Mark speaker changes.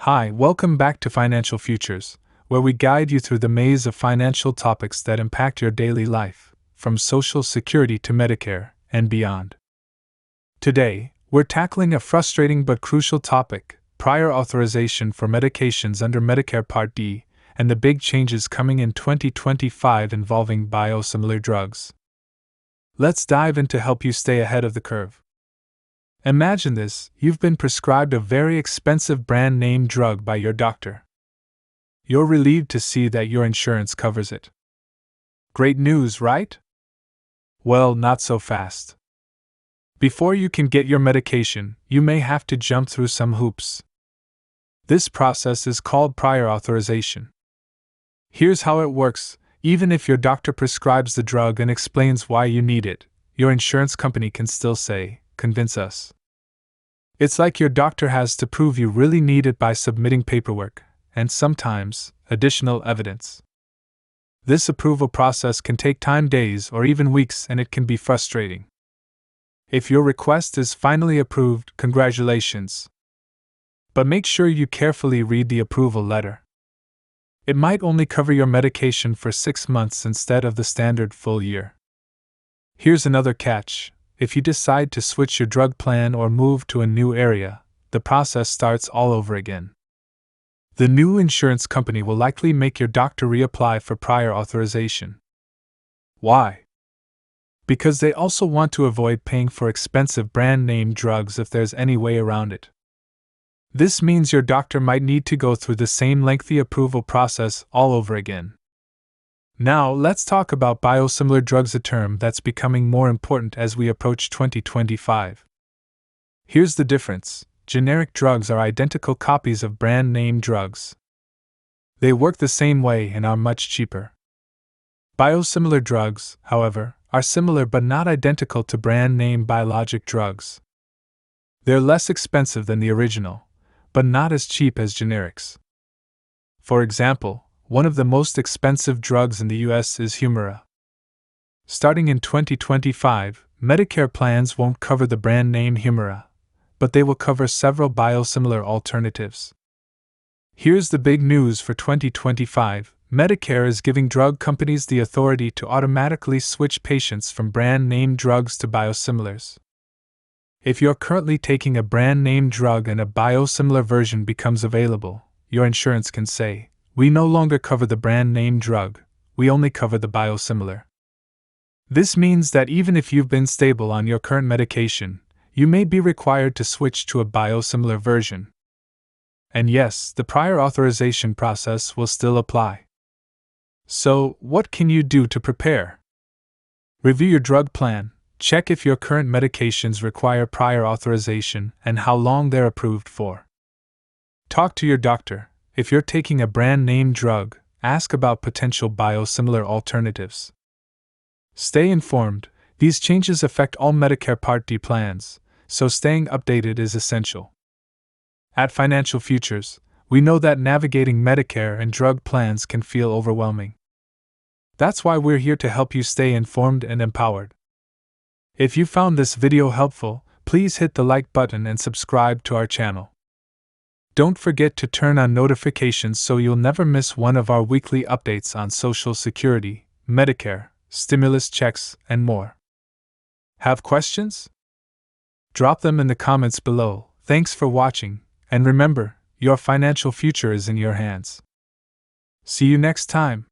Speaker 1: Hi, welcome back to Financial Futures, where we guide you through the maze of financial topics that impact your daily life, from Social Security to Medicare and beyond. Today, we're tackling a frustrating but crucial topic: prior authorization for medications under Medicare Part D, and the big changes coming in 2025 involving biosimilar drugs. Let's dive in to help you stay ahead of the curve. Imagine this: you've been prescribed a very expensive brand name drug by your doctor. You're relieved to see that your insurance covers it. Great news, right? Well, not so fast. Before you can get your medication, you may have to jump through some hoops. This process is called prior authorization. Here's how it works: even if your doctor prescribes the drug and explains why you need it, your insurance company can still say, "Convince us." It's like your doctor has to prove you really need it by submitting paperwork, and sometimes, additional evidence. This approval process can take time, days or even weeks, and it can be frustrating. If your request is finally approved, congratulations. But make sure you carefully read the approval letter. It might only cover your medication for 6 months instead of the standard full year. Here's another catch: if you decide to switch your drug plan or move to a new area, the process starts all over again. The new insurance company will likely make your doctor reapply for prior authorization. Why? Because they also want to avoid paying for expensive brand name drugs if there's any way around it. This means your doctor might need to go through the same lengthy approval process all over again. Now, let's talk about biosimilar drugs, a term that's becoming more important as we approach 2025. Here's the difference: generic drugs are identical copies of brand name drugs. They work the same way and are much cheaper. Biosimilar drugs, however, are similar but not identical to brand name biologic drugs. They're less expensive than the original, but not as cheap as generics. For example, one of the most expensive drugs in the US is Humira. Starting in 2025, Medicare plans won't cover the brand name Humira, but they will cover several biosimilar alternatives. Here's the big news for 2025: Medicare is giving drug companies the authority to automatically switch patients from brand name drugs to biosimilars. If you're currently taking a brand name drug and a biosimilar version becomes available, your insurance can say, "We no longer cover the brand name drug, we only cover the biosimilar." This means that even if you've been stable on your current medication, you may be required to switch to a biosimilar version. And yes, the prior authorization process will still apply. So, what can you do to prepare? Review your drug plan, check if your current medications require prior authorization and how long they're approved for. Talk to your doctor. If you're taking a brand name drug, ask about potential biosimilar alternatives. Stay informed. These changes affect all Medicare Part D plans, so staying updated is essential. At Financial Futures, we know that navigating Medicare and drug plans can feel overwhelming. That's why we're here to help you stay informed and empowered. If you found this video helpful, please hit the like button and subscribe to our channel. Don't forget to turn on notifications so you'll never miss one of our weekly updates on Social Security, Medicare, stimulus checks, and more. Have questions? Drop them in the comments below. Thanks for watching, and remember, your financial future is in your hands. See you next time.